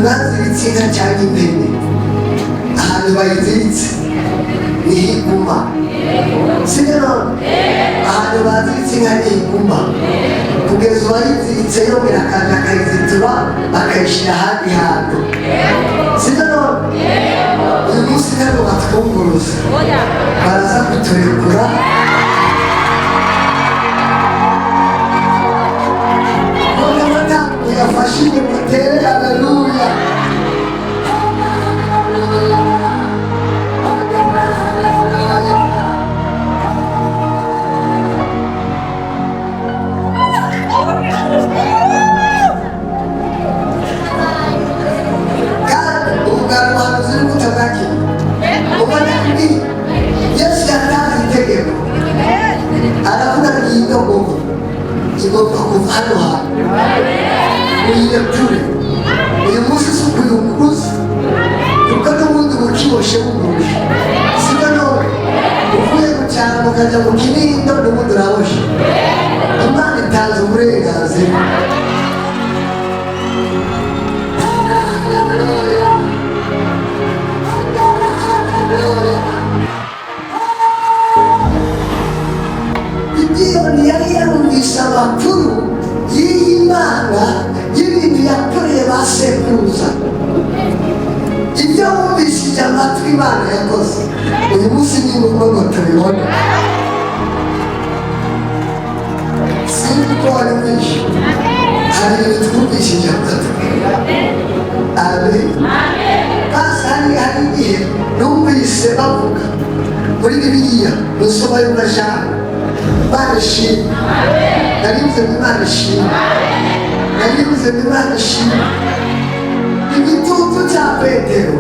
baziritse inka cyangwa impene ahantu bayiziritse niho iguma, sibyo none? Ahantu baziritse inka niho iguma kugeza uwayiziritse yo irakanda akayizitura bakayishyira ahandi hantu, sibyo none? Uyu munsi ntabwo batwunguruza, baraza kuturekura none amata yafashije mutere haleluya. Igomba kuva hano hantu uyiyakure. Uyu munsi si ukuyunguruza kuko n'ubundi bukiboshe bumurusha, sibyo none? Uvuye mu cyaro ukajya mu Kinindo n'ubundi uraboshe. Imana itanze uburenganzira. Gideyoni yari yarumvise amakuru y'iyi Mana y'ibintu yakoreye ba sekuruza. Ibyo wumvishije amatwi Imana yakoze uyu munsi ni ngombwa ngo tubibone. Sinzi ko wari mwinshi, hari ibintu twumvishije amatwi. Amen. Basi hari igihe numvise bavuga muri Bibiliya musoma y'umajana Imana ishimwe, naribuze ngo Imana ishimwe, naribuze ngo Imana ishimwe. Igitutu cya Petero